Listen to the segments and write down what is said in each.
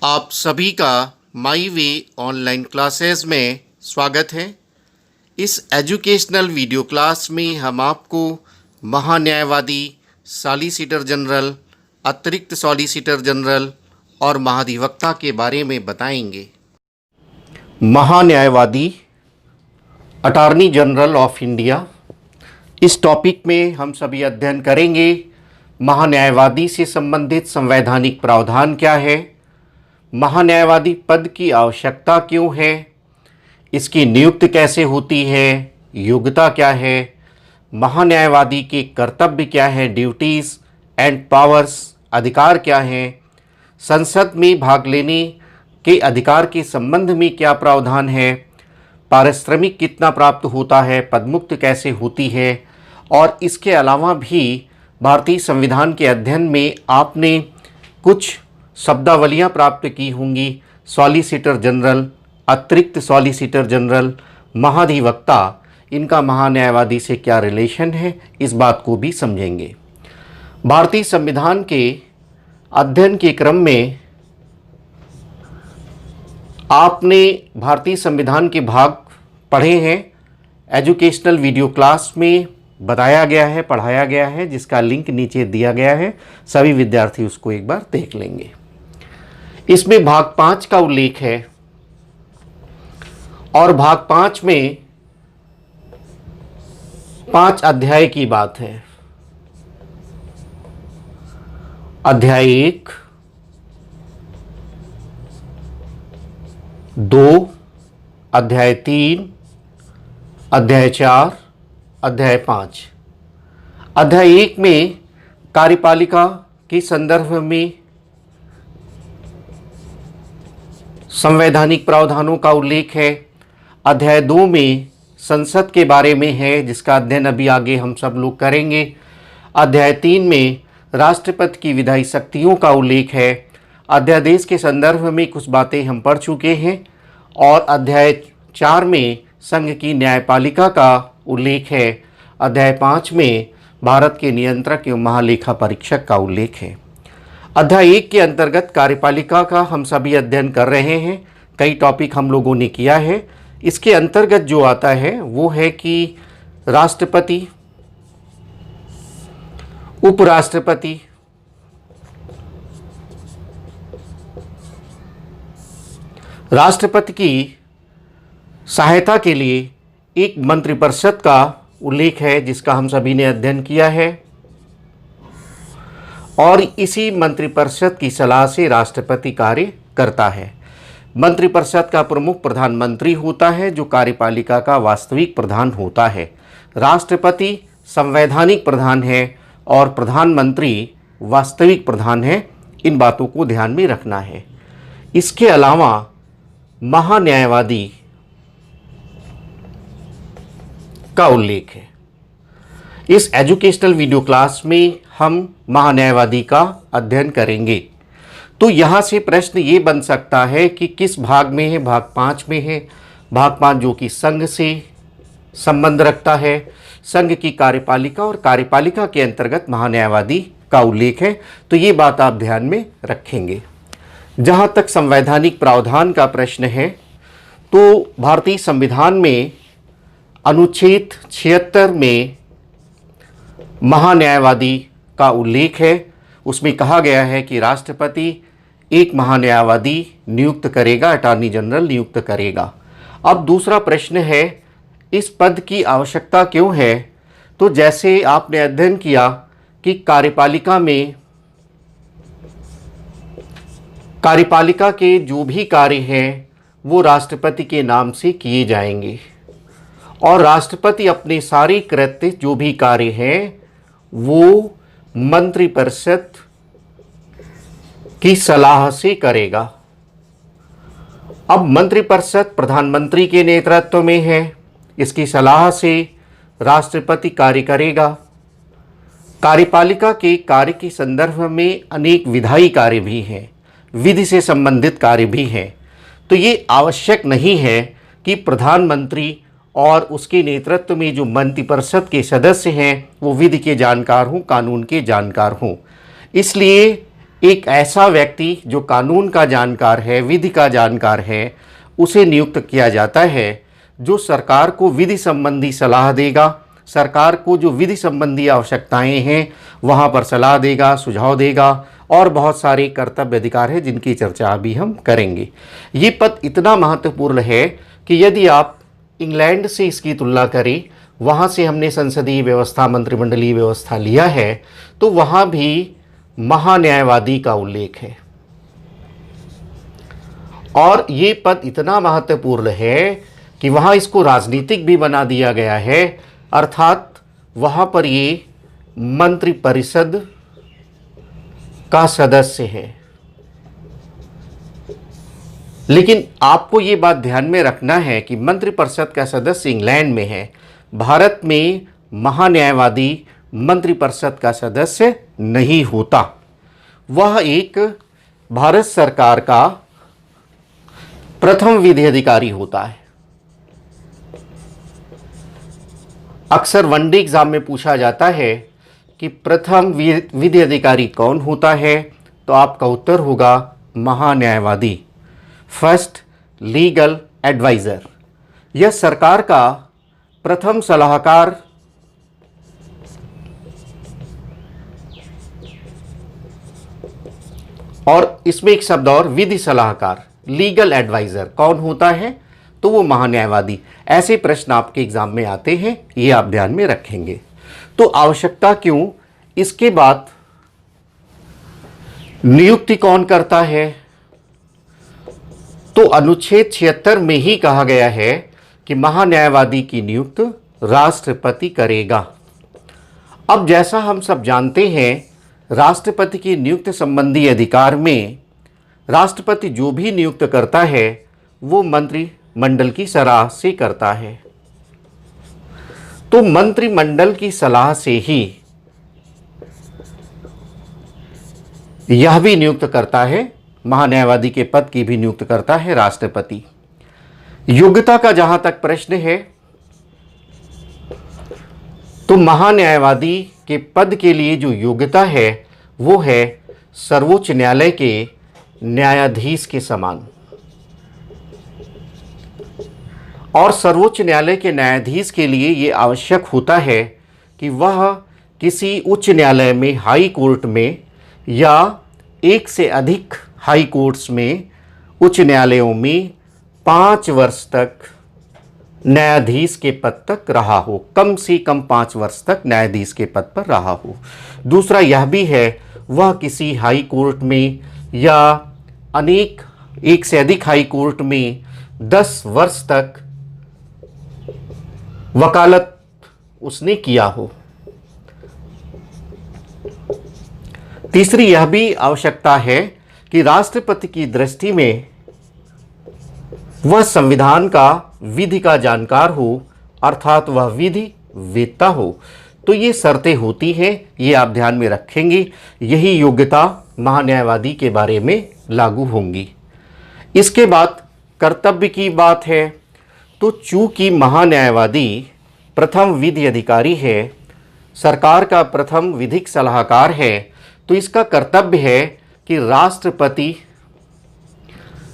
आप सभी का माई वे ऑनलाइन क्लासेस में स्वागत है। इस एजुकेशनल वीडियो क्लास में हम आपको महान्यायवादी, सॉलिसिटर जनरल, अतिरिक्त सॉलिसिटर जनरल और महाधिवक्ता के बारे में बताएंगे। महान्यायवादी, अटॉर्नी जनरल ऑफ इंडिया, इस टॉपिक में हम सभी अध्ययन करेंगे महान्यायवादी से संबंधित संवैधानिक प्रावधान क्या है, महान्यायवादी पद की आवश्यकता क्यों है, इसकी नियुक्ति कैसे होती है, योग्यता क्या है, महान्यायवादी के कर्तव्य क्या है, ड्यूटीज़ एंड पावर्स, अधिकार क्या हैं, संसद में भाग लेने के अधिकार के संबंध में क्या प्रावधान है, पारिश्रमिक कितना प्राप्त होता है, पदमुक्त कैसे होती है, और इसके अलावा भी भारतीय संविधान के अध्ययन में आपने कुछ शब्दावलियाँ प्राप्त की होंगी। सॉलिसिटर जनरल, अतिरिक्त सॉलिसिटर जनरल, महाधिवक्ता, इनका महान्यायवादी से क्या रिलेशन है, इस बात को भी समझेंगे। भारतीय संविधान के अध्ययन के क्रम में आपने भारतीय संविधान के भाग पढ़े हैं। एजुकेशनल वीडियो क्लास में बताया गया है, पढ़ाया गया है, जिसका लिंक नीचे दिया गया है। सभी विद्यार्थी उसको एक बार देख लेंगे। इसमें भाग 5 का उल्लेख है और भाग 5 में 5 अध्याय की बात है। अध्याय 1, 2, अध्याय 3, अध्याय 4, अध्याय 5। अध्याय 1 में कार्यपालिका के संदर्भ में संवैधानिक प्रावधानों का उल्लेख है। अध्याय 2 में संसद के बारे में है, जिसका अध्ययन अभी आगे हम सब लोग करेंगे। अध्याय 3 में राष्ट्रपति की विधायी शक्तियों का उल्लेख है। अध्यादेश के संदर्भ में कुछ बातें हम पढ़ चुके हैं। और अध्याय 4 में संघ की न्यायपालिका का उल्लेख है। अध्याय 5 में भारत के नियंत्रक एवं महालेखा परीक्षक का उल्लेख है। अध्याय 1 के अंतर्गत कार्यपालिका का हम सभी अध्ययन कर रहे हैं। कई टॉपिक हम लोगों ने किया है। इसके अंतर्गत जो आता है वो है कि राष्ट्रपति, उपराष्ट्रपति, राष्ट्रपति की सहायता के लिए एक मंत्रिपरिषद का उल्लेख है, जिसका हम सभी ने अध्ययन किया है। और इसी मंत्रिपरिषद की सलाह से राष्ट्रपति कार्य करता है। मंत्रिपरिषद का प्रमुख प्रधानमंत्री होता है, जो कार्यपालिका का वास्तविक प्रधान होता है। राष्ट्रपति संवैधानिक प्रधान है और प्रधानमंत्री वास्तविक प्रधान है। इन बातों को ध्यान में रखना है। इसके अलावा महान्यायवादी का उल्लेख है। इस एजुकेशनल वीडियो क्लास में हम महान्यायवादी का अध्ययन करेंगे। तो यहाँ से प्रश्न ये बन सकता है कि किस भाग में है। भाग 5 में है। भाग 5 जो कि संघ से संबंध रखता है, संघ की कार्यपालिका और कार्यपालिका के अंतर्गत महान्यायवादी का उल्लेख है। तो ये बात आप ध्यान में रखेंगे। जहाँ तक संवैधानिक प्रावधान का प्रश्न है, तो भारतीय संविधान में अनुच्छेद 76 में महान्यायवादी का उल्लेख है। उसमें कहा गया है कि राष्ट्रपति एक महान्यायवादी नियुक्त करेगा, अटॉर्नी जनरल नियुक्त करेगा। अब दूसरा प्रश्न है, इस पद की आवश्यकता क्यों है? तो जैसे आपने अध्ययन किया कि कार्यपालिका के जो भी कार्य हैं वो राष्ट्रपति के नाम से किए जाएंगे और राष्ट्रपति अपने सारे कृत्य जो भी कार्य हैं वो मंत्रिपरिषद की सलाह से करेगा। अब मंत्रिपरिषद प्रधानमंत्री के नेतृत्व में है। इसकी सलाह से राष्ट्रपति कार्य करेगा। कार्यपालिका के कार्य के संदर्भ में अनेक विधायी कार्य भी हैं, विधि से संबंधित कार्य भी हैं। तो ये आवश्यक नहीं है कि प्रधानमंत्री और उसके नेतृत्व में जो मंत्रिपरिषद के सदस्य हैं वो विधि के जानकार हों, कानून के जानकार हों। इसलिए एक ऐसा व्यक्ति जो कानून का जानकार है, विधि का जानकार है, उसे नियुक्त किया जाता है, जो सरकार को विधि संबंधी सलाह देगा, सरकार को जो विधि संबंधी आवश्यकताएं हैं वहाँ पर सलाह देगा, सुझाव देगा, और बहुत सारे कर्तव्य अधिकार हैं जिनकी चर्चा अभी हम करेंगे। ये पद इतना महत्वपूर्ण है कि यदि आप इंग्लैंड से इसकी तुलना करें, वहाँ से हमने संसदीय व्यवस्था, मंत्रिमंडलीय व्यवस्था लिया है, तो वहाँ भी महान्यायवादी का उल्लेख है। और ये पद इतना महत्वपूर्ण है कि वहाँ इसको राजनीतिक भी बना दिया गया है, अर्थात वहाँ पर ये मंत्रिपरिषद का सदस्य है। लेकिन आपको ये बात ध्यान में रखना है कि मंत्रिपरिषद का सदस्य इंग्लैंड में है, भारत में महान्यायवादी मंत्रिपरिषद का सदस्य नहीं होता। वह एक भारत सरकार का प्रथम विधि अधिकारी होता है। अक्सर वनडे एग्जाम में पूछा जाता है कि प्रथम विधि अधिकारी कौन होता है, तो आपका उत्तर होगा महान्यायवादी, फर्स्ट लीगल एडवाइज़र। यह सरकार का प्रथम सलाहकार और इसमें एक शब्द और, विधि सलाहकार, लीगल एडवाइज़र कौन होता है, तो वो महान्यायवादी। ऐसे प्रश्न आपके एग्जाम में आते हैं, ये आप ध्यान में रखेंगे। तो आवश्यकता क्यों, इसके बाद नियुक्ति कौन करता है, तो अनुच्छेद 76 में ही कहा गया है कि महान्यायवादी की नियुक्ति राष्ट्रपति करेगा। अब जैसा हम सब जानते हैं, राष्ट्रपति की नियुक्ति संबंधी अधिकार में राष्ट्रपति जो भी नियुक्त करता है वो मंत्रिमंडल की सलाह से करता है। तो मंत्रिमंडल की सलाह से ही यह भी नियुक्त करता है, महान्यायवादी के पद की भी नियुक्त करता है राष्ट्रपति। योग्यता का जहां तक प्रश्न है, तो महान्यायवादी के पद के लिए जो योग्यता है वो है सर्वोच्च न्यायालय के न्यायाधीश के समान। और सर्वोच्च न्यायालय के न्यायाधीश के लिए ये आवश्यक होता है कि वह किसी उच्च न्यायालय में, हाई कोर्ट में, या एक से अधिक हाई कोर्ट्स में, उच्च न्यायालयों में 5 वर्ष तक न्यायाधीश के पद तक रहा हो, कम से कम 5 वर्ष तक न्यायाधीश के पद पर रहा हो। दूसरा यह भी है, वह किसी हाई कोर्ट में या एक से अधिक हाई कोर्ट में 10 वर्ष तक वकालत उसने किया हो। तीसरी यह भी आवश्यकता है कि राष्ट्रपति की दृष्टि में वह संविधान का, विधि का जानकार हो, अर्थात वह विधि वेत्ता हो। तो ये शर्तें होती हैं, ये आप ध्यान में रखेंगे। यही योग्यता महान्यायवादी के बारे में लागू होंगी। इसके बाद कर्तव्य की बात है, तो चूंकि महान्यायवादी प्रथम विधि अधिकारी है, सरकार का प्रथम विधिक सलाहकार है, तो इसका कर्तव्य है कि राष्ट्रपति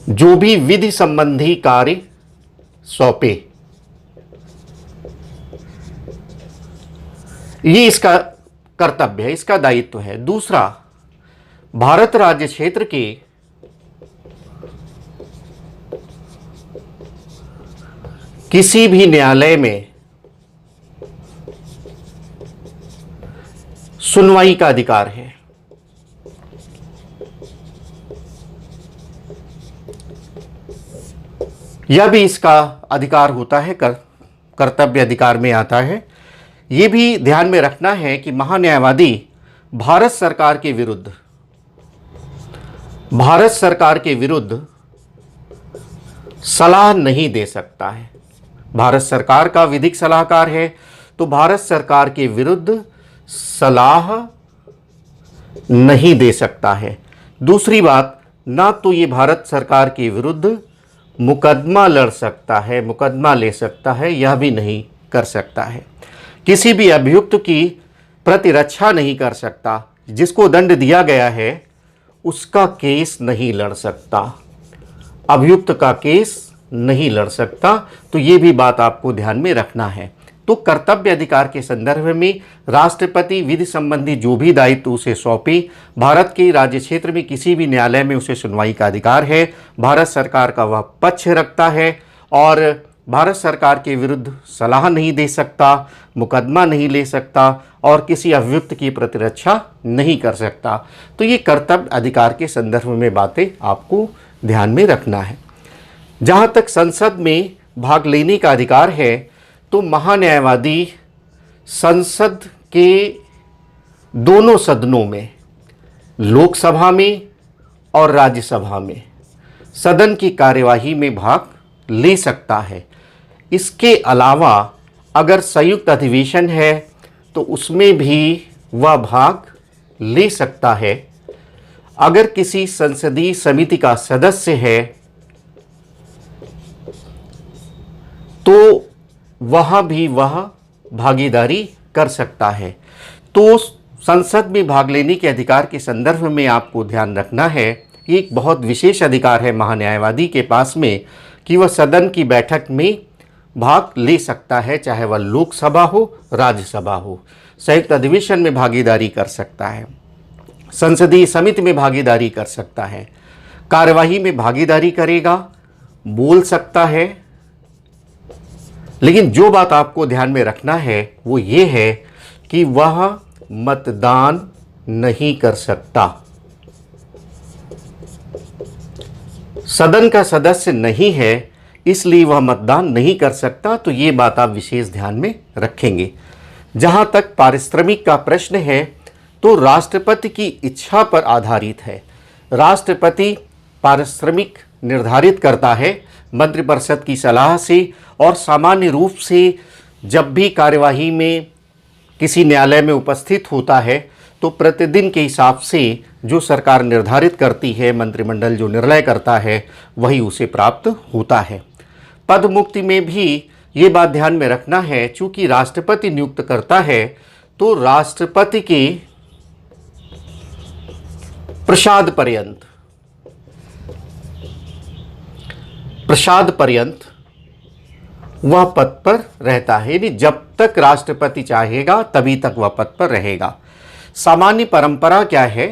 जो भी विधि संबंधी कार्य सौंपे, ये इसका कर्तव्य है, इसका दायित्व है। दूसरा, भारत राज्य क्षेत्र के किसी भी न्यायालय में सुनवाई का अधिकार है। यह भी इसका अधिकार होता है, कर्तव्य अधिकार में आता है। ये भी ध्यान में रखना है कि महान्यायवादी भारत सरकार के विरुद्ध सलाह नहीं दे सकता है। भारत सरकार का विधिक सलाहकार है, तो भारत सरकार के विरुद्ध सलाह नहीं दे सकता है। दूसरी बात, ना तो ये भारत सरकार के विरुद्ध मुकदमा लड़ सकता है, मुकदमा ले सकता है, यह भी नहीं कर सकता है। किसी भी अभियुक्त की प्रतिरक्षा नहीं कर सकता। जिसको दंड दिया गया है उसका केस नहीं लड़ सकता, अभियुक्त का केस नहीं लड़ सकता। तो ये भी बात आपको ध्यान में रखना है। तो कर्तव्य अधिकार के संदर्भ में राष्ट्रपति विधि संबंधी जो भी दायित्व उसे सौंपे, भारत के राज्य क्षेत्र में किसी भी न्यायालय में उसे सुनवाई का अधिकार है, भारत सरकार का वह पक्ष रखता है और भारत सरकार के विरुद्ध सलाह नहीं दे सकता, मुकदमा नहीं ले सकता और किसी अभियुक्त की प्रतिरक्षा नहीं कर सकता। तो ये कर्तव्य अधिकार के संदर्भ में बातें आपको ध्यान में रखना है। जहाँ तक संसद में भाग लेने का अधिकार है, तो महान्यायवादी संसद के दोनों सदनों में, लोकसभा में और राज्यसभा में सदन की कार्यवाही में भाग ले सकता है। इसके अलावा अगर संयुक्त अधिवेशन है तो उसमें भी वह भाग ले सकता है। अगर किसी संसदीय समिति का सदस्य है तो वह भी वह भागीदारी कर सकता है। तो संसद में भाग लेने के अधिकार के संदर्भ में आपको ध्यान रखना है, ये एक बहुत विशेष अधिकार है महान्यायवादी के पास में कि वह सदन की बैठक में भाग ले सकता है, चाहे वह लोकसभा हो, राज्यसभा हो। संयुक्त अधिवेशन में भागीदारी कर सकता है, संसदीय समिति में भागीदारी कर सकता है, कार्यवाही में भागीदारी करेगा, बोल सकता है। लेकिन जो बात आपको ध्यान में रखना है वो ये है कि वह मतदान नहीं कर सकता, सदन का सदस्य नहीं है इसलिए वह मतदान नहीं कर सकता। तो ये बात आप विशेष ध्यान में रखेंगे। जहाँ तक पारिश्रमिक का प्रश्न है तो राष्ट्रपति की इच्छा पर आधारित है। राष्ट्रपति पारिश्रमिक निर्धारित करता है मंत्रिपरिषद की सलाह से, और सामान्य रूप से जब भी कार्यवाही में किसी न्यायालय में उपस्थित होता है तो प्रतिदिन के हिसाब से जो सरकार निर्धारित करती है, मंत्रिमंडल जो निर्णय करता है वही उसे प्राप्त होता है। पद मुक्ति में भी ये बात ध्यान में रखना है, चूंकि राष्ट्रपति नियुक्त करता है तो राष्ट्रपति के प्रसाद पर्यंत वह पद पर रहता है, यानी जब तक राष्ट्रपति चाहेगा तभी तक वह पद पर रहेगा। सामान्य परंपरा क्या है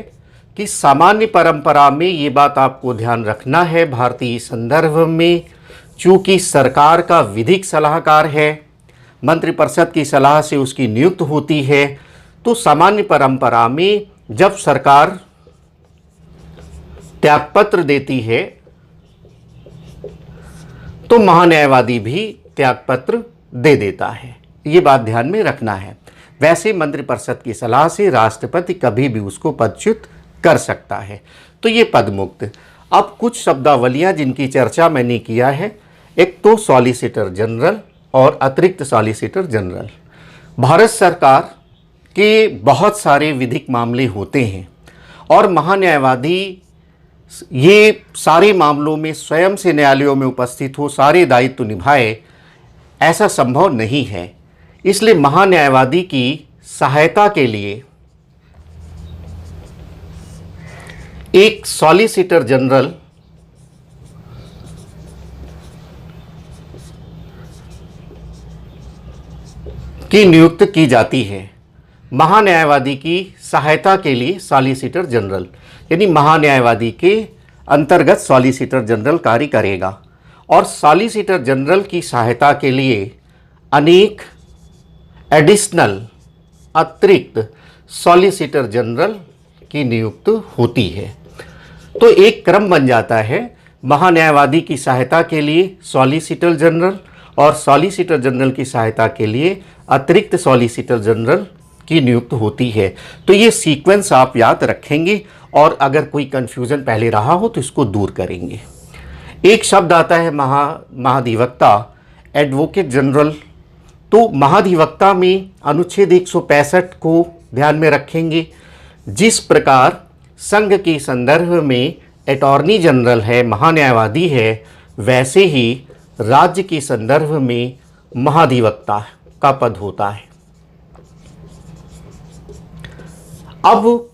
कि सामान्य परंपरा में ये बात आपको ध्यान रखना है, भारतीय संदर्भ में चूंकि सरकार का विधिक सलाहकार है, मंत्रिपरिषद की सलाह से उसकी नियुक्त होती है, तो सामान्य परंपरा में जब सरकार त्यागपत्र देती है तो महान्यायवादी भी त्यागपत्र दे देता है। ये बात ध्यान में रखना है। वैसे मंत्रिपरिषद की सलाह से राष्ट्रपति कभी भी उसको पदच्युत कर सकता है। तो ये पदमुक्त। अब कुछ शब्दावलियां जिनकी चर्चा मैंने किया है, एक तो सॉलिसिटर जनरल और अतिरिक्त सॉलिसिटर जनरल। भारत सरकार के बहुत सारे विधिक मामले होते हैं और महान्यायवादी ये सारे मामलों में स्वयं से न्यायालयों में उपस्थित हो, सारे दायित्व निभाए, ऐसा संभव नहीं है। इसलिए महान्यायवादी की सहायता के लिए एक सॉलिसिटर जनरल की नियुक्ति की जाती है। महान्यायवादी की सहायता के लिए सॉलिसिटर जनरल, यानी महान्यायवादी के अंतर्गत सॉलिसिटर जनरल कार्य करेगा और सॉलिसिटर जनरल की सहायता के लिए अनेक एडिशनल अतिरिक्त सॉलिसिटर जनरल की नियुक्ति होती है। तो एक क्रम बन जाता है, महान्यायवादी की सहायता के लिए सॉलिसिटर जनरल और सॉलिसिटर जनरल की सहायता के लिए अतिरिक्त सॉलिसिटर जनरल की नियुक्ति होती है। तो ये सीक्वेंस आप याद रखेंगे और अगर कोई कंफ्यूजन पहले रहा हो तो इसको दूर करेंगे। एक शब्द आता है महाधिवक्ता, एडवोकेट जनरल। तो महाधिवक्ता में अनुच्छेद 165 को ध्यान में रखेंगे। जिस प्रकार संघ के संदर्भ में अटॉर्नी जनरल है, महान्यायवादी है, वैसे ही राज्य के संदर्भ में महाधिवक्ता का पद होता है। अब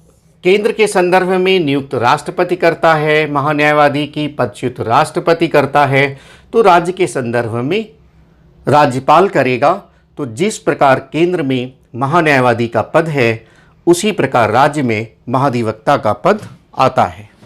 केंद्र के संदर्भ में नियुक्त राष्ट्रपति करता है, महान्यायवादी की पदच्युत राष्ट्रपति करता है, तो राज्य के संदर्भ में राज्यपाल करेगा। तो जिस प्रकार केंद्र में महान्यायवादी का पद है, उसी प्रकार राज्य में महाधिवक्ता का पद आता है।